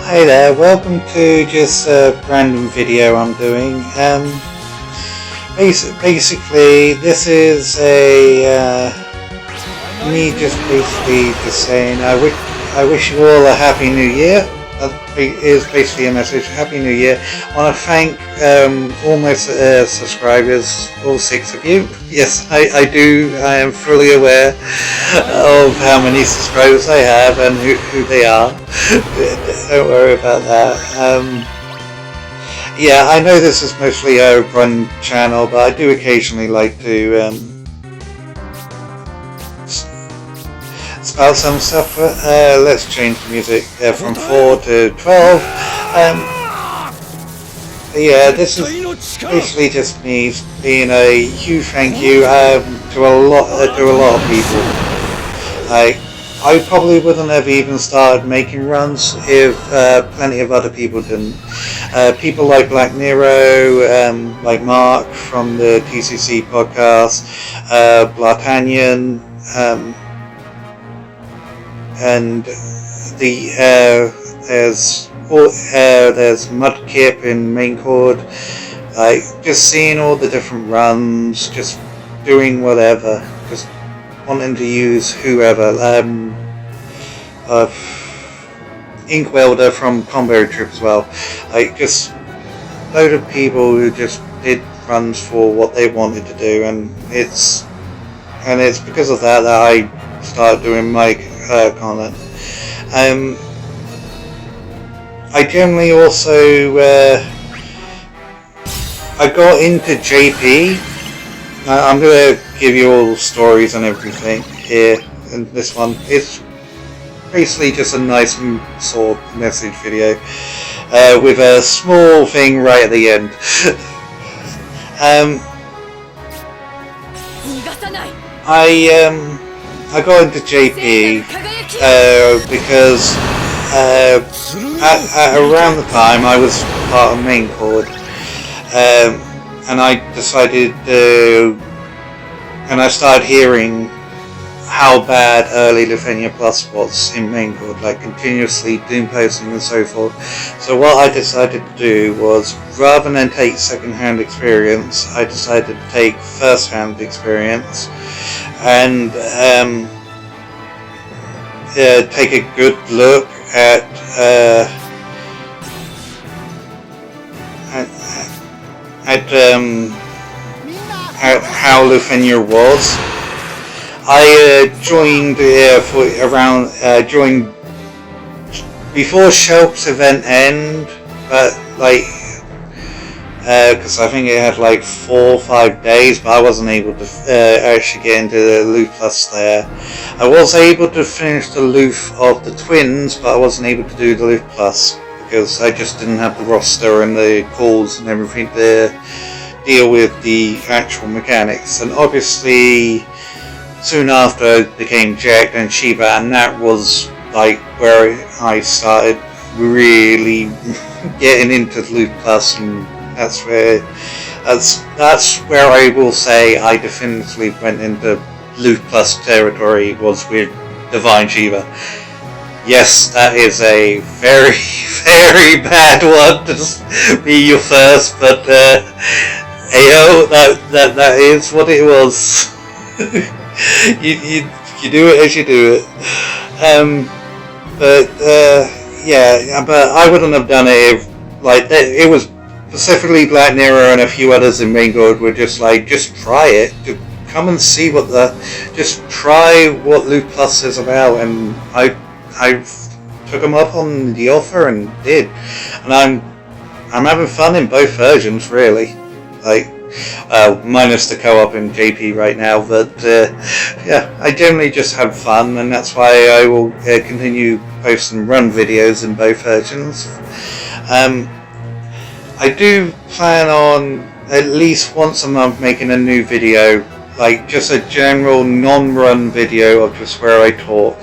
Hi there, welcome to just a random video I'm doing. Basically, this is a me just basically just saying I wish you all a happy new year. That is basically a message. Happy New Year. I want to thank all my subscribers, all 6 of you. Yes, I do. I am fully aware of how many subscribers I have and who they are. Don't worry about that. Yeah, I know this is mostly a run channel, but I do occasionally like to spout some stuff. Let's change the music from 4 to 12. Yeah, this is basically just me being a huge thank you to a lot of people. I probably wouldn't have even started making runs if plenty of other people didn't. People like Black Nero, like Mark from the TCC podcast, Blartanian, and there's Mudkip in main chord. Just seeing all the different runs, just doing whatever, just wanting to use whoever. Ink Welder from Combo Trip as well. Just load of people who just did runs for what they wanted to do, and it's because of that I started doing my content. I generally also I got into JP. I'm gonna give you all stories and everything here in this one. It's basically just a nice sort of message video with a small thing right at the end. I got into JP because at around the time I was part of main chord, and I decided and I started hearing how bad early Lithuania Plus was in main chord, like continuously doom posting and so forth. So what I decided to do was, rather than take second-hand experience, I decided to take first-hand experience and take a good look at how Lithuania was. I joined joined before Shelp's event end, but because I think it had 4 or 5 days, but I wasn't able to actually get into the Loop Plus there. I was able to finish the Loop of the Twins, but I wasn't able to do the Loop Plus because I just didn't have the roster and the calls and everything to deal with the actual mechanics. And obviously soon after I became Jack and Shiba, and that was where I started really getting into Loop Plus, and that's where I will say I definitively went into Loop Plus territory, was with Divine Shiva. Yes, that is a very, very bad one to be your first, but ayo, that is what it was. you do it as you do it. Yeah, but I wouldn't have done it if it was specifically Black Nero and a few others in main chord were just try it, to come and see just try what Loop Plus is about, and I took them up on the offer and did, and I'm having fun in both versions really, minus the co-op in JP right now, but yeah, I generally just have fun, and that's why I will continue posting run videos in both versions. I do plan on at least once a month making a new video, just a general non-run video of just where I talk.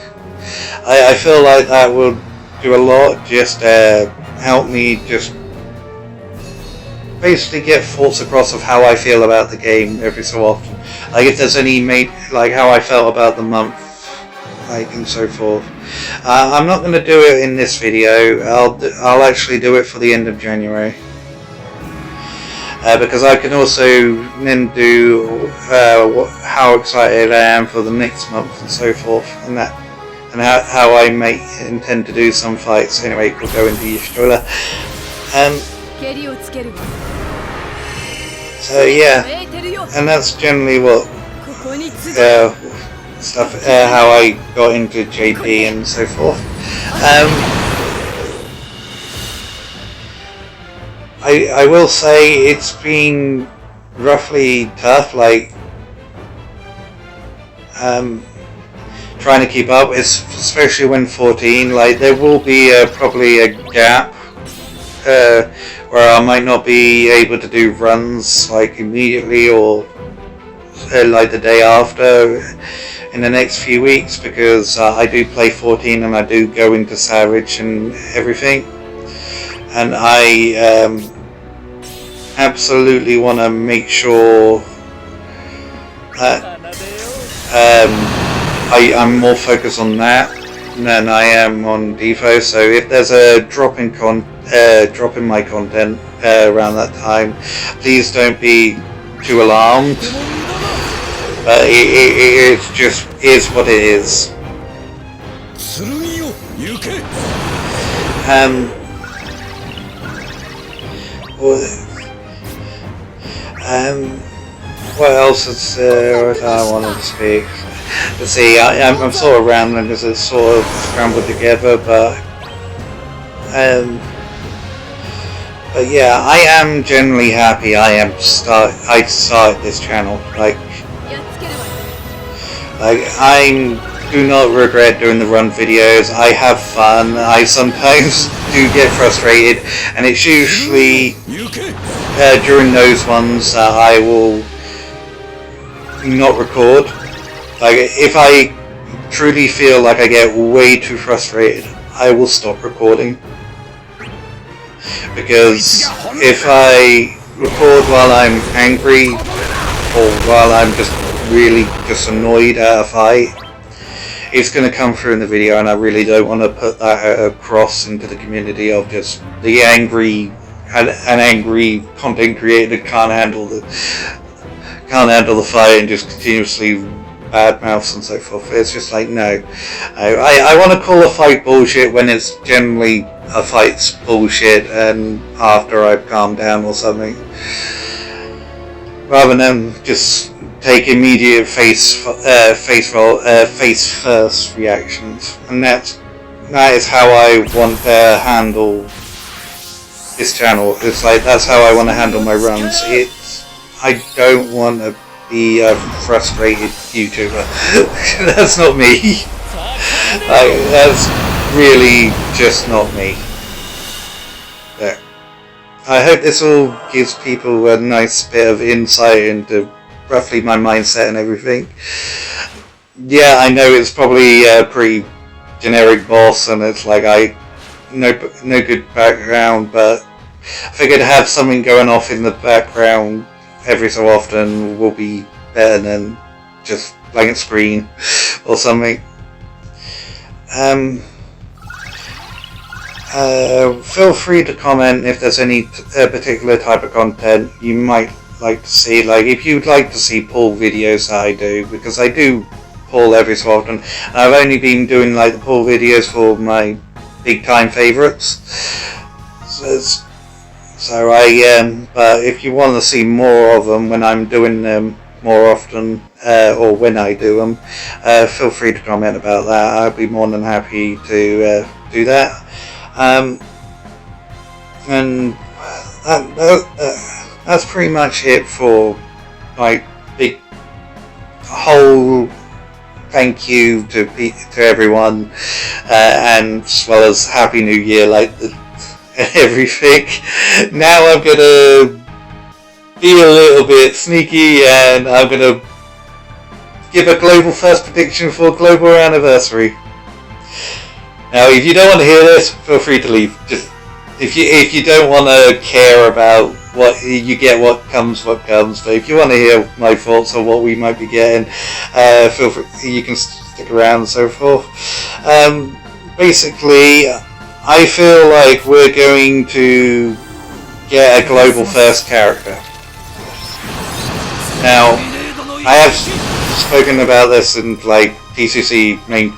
I feel like that will do a lot, just help me just basically get thoughts across of how I feel about the game every so often. If there's any how I felt about the month, and so forth. I'm not going to do it in this video. I'll actually do it for the end of January. Because I can also then do how excited I am for the next month and so forth, and how I may intend to do some fights. Anyway, we'll go into Yashtola. So yeah, and that's generally what stuff, how I got into JP and so forth. I will say it's been roughly tough, like trying to keep up, especially when 14. Like there will be probably a gap where I might not be able to do runs like immediately or like the day after in the next few weeks, because I do play 14 and I do go into Savage and everything, and I absolutely want to make sure that I'm more focused on that than I am on DFFOO. So if there's a drop in my content around that time, please don't be too alarmed. But it's just is what it is. What else is there I wanted to speak? Let's see, I'm sort of rambling because it's sort of scrambled together, but yeah, I am generally happy I started this channel. Like I do not regret doing the run videos. I have fun. I sometimes do get frustrated, and it's usually during those ones that I will not record. Like if I truly feel like I get way too frustrated, I will stop recording. Because if I record while I'm angry or while I'm just really annoyed at a fight, it's going to come through in the video, and I really don't want to put that across into the community of just the angry content creator that can't handle the fight and just continuously bad mouths and so forth. It's just like, no, I want to call a fight bullshit when it's generally a fight's bullshit, and after I've calmed down or something, rather than just take immediate face first reactions. And that is how I want to handle this channel. It's like that's how I want to handle my runs. I don't want to be a frustrated YouTuber. That's not me. That's really just not me. There. I hope this all gives people a nice bit of insight into roughly my mindset and everything. Yeah, I know it's probably a pretty generic boss, and it's like no good background, but I figured to have something going off in the background every so often will be better than just blank screen or something. Feel free to comment if there's any particular type of content you might like to see. Like if you'd like to see pull videos that I do, because I do pull every so often. I've only been doing like the pull videos for my big time favorites. So but if you want to see more of them when I'm doing them more often, or when I do them, feel free to comment about that. I'll be more than happy to do that. And that's pretty much it for my big whole thank you to everyone, and as well as Happy New Year, everything. Now I'm gonna be a little bit sneaky, and I'm gonna give a global first prediction for global anniversary. Now, if you don't want to hear this, feel free to leave. Just if you don't want to care about what you get, what comes. But if you want to hear my thoughts on what we might be getting, feel free. You can stick around and so forth. Basically, I feel like we're going to get a global first character. Now, I have spoken about this in like TCC main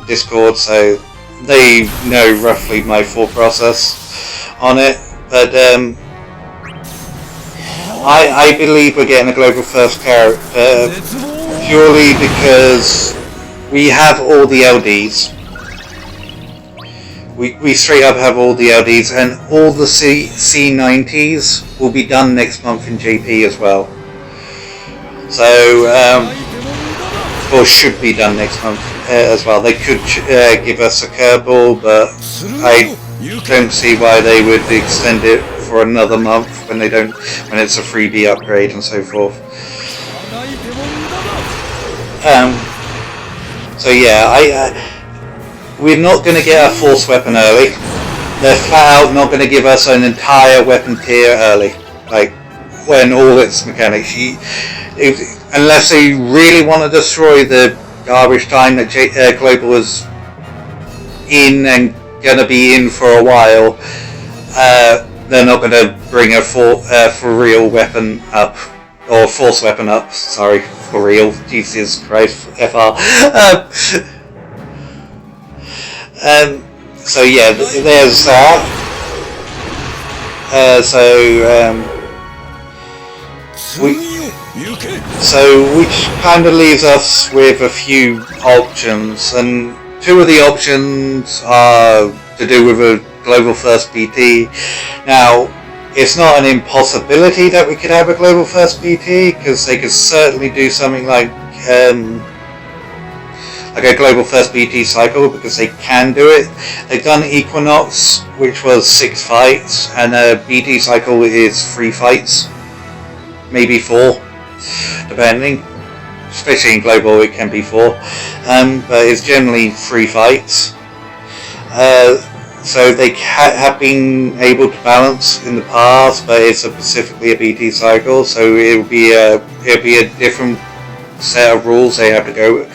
Discord, so they know roughly my thought process on it. But I believe we're getting a global first character purely because we have all the LDs. We straight up have all the LDs, and all the C90s will be done next month in JP as well. So, or should be done next month as well. They could give us a curveball, but I don't see why they would extend it for another month when they don't, when it's a freebie upgrade and so forth. So yeah, we're not going to get a force weapon early. They're flat out not going to give us an entire weapon tier early, like when all its mechanics. Unless they really want to destroy the garbage time that Global is in and going to be in for a while, they're not going to bring a for real weapon up, or force weapon up. Sorry, for real. Jesus Christ, FR. So yeah, there's that. Which kind of leaves us with a few options, and two of the options are to do with a global first BT. Now, it's not an impossibility that we could have a global first BT, because they could certainly do something like a global first BT cycle, because they can do it. They've done Equinox, which was 6 fights, and a BT cycle is 3 fights, maybe 4, depending. Especially in global, it can be 4, but it's generally 3 fights. So they have been able to balance in the past, but it's specifically a BT cycle, so it'll be a different set of rules they have to go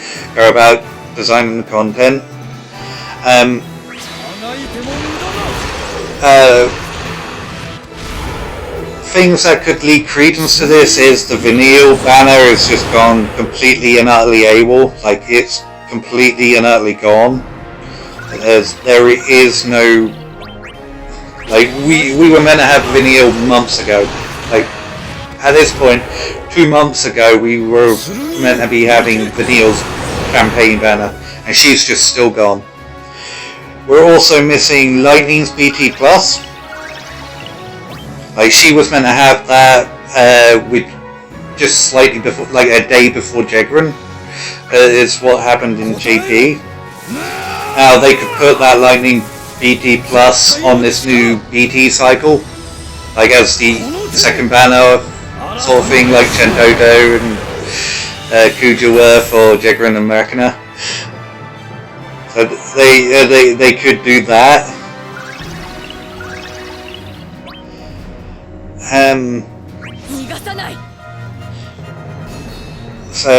about designing the content. Things that could lead credence to this is the Vinyl banner has just gone completely and utterly AWOL. Like, it's completely and utterly gone. There is no, like, we were meant to have Vinyl months ago. Like, at this point, 2 months ago, we were meant to be having Vinyl's campaign banner, and she's just still gone. We're also missing Lightning's BT Plus. Like, she was meant to have that with just slightly before, like a day before Jegrin, is what happened in JP. Now they could put that Lightning BT Plus on this new BT cycle, like as the second banner sort of thing, like Chentoto and Kujaworth or Jegrin and Merkina. So they could do that. So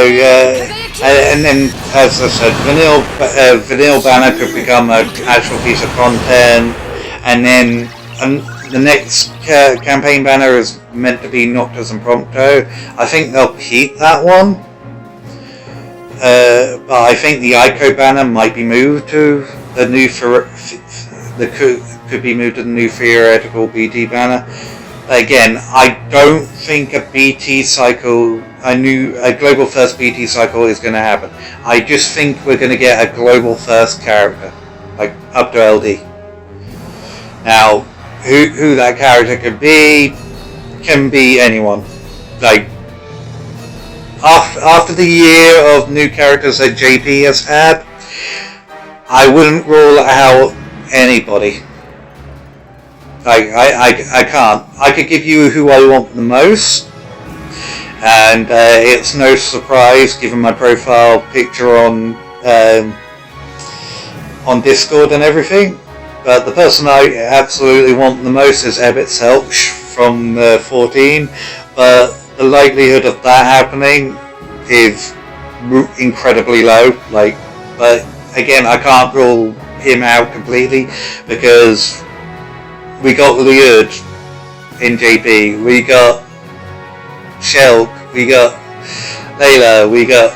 and then, as I said, Vinyl banner could become an actual piece of content, and then the next campaign banner is meant to be Noctis and Prompto. I think they'll keep that one, but I think the Ico banner might be moved to the new could be moved to the new theoretical BT banner. Again, I don't think a BT cycle, a global first BT cycle is going to happen. I just think we're going to get a global first character, like up to LD. Now, who that character can be anyone. Like, after the year of new characters that JP has had, I wouldn't rule out anybody. Like, I can't. I could give you who I want the most, and it's no surprise given my profile picture on Discord and everything. But the person I absolutely want the most is Ebbet Selch from 14. But the likelihood of that happening is incredibly low. Like, but again, I can't rule him out completely because we got lured in JP, we got Shulk, we got Layla, we got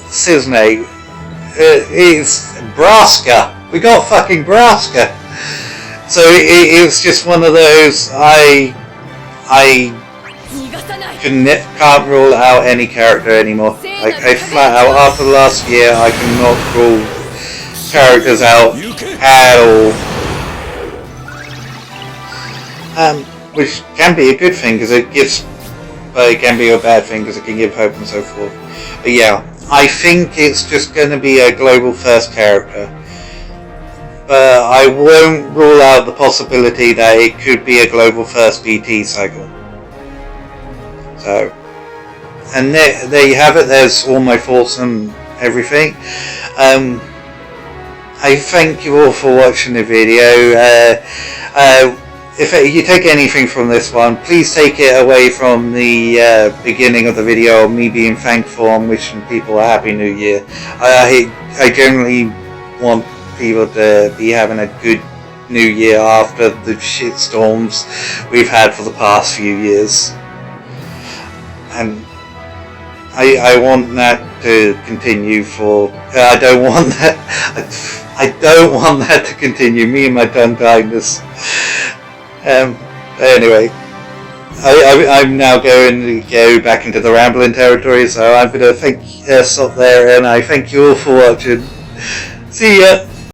Cisne. It's Braska. We got fucking Braska. So it's just one of those. I can't rule out any character anymore. I flat out, after the last year, I cannot rule characters out at all. Which can be a good thing because it gives, but it can be a bad thing because it can give hope and so forth. But yeah, I think it's just going to be a global first character. But I won't rule out the possibility that it could be a global first BT cycle. So, and there you have it. There's all my thoughts and everything. I thank you all for watching the video. If you take anything from this one, please take it away from the beginning of the video of me being thankful and wishing people a happy new year. I generally want people to be having a good new year after the shitstorms we've had for the past few years. And I want that to continue for. I don't want that to continue. Me and my tongue-tiedness. Anyway, I'm now going to go back into the rambling territory, so I'm going to stop there, and I thank you all for watching. See ya!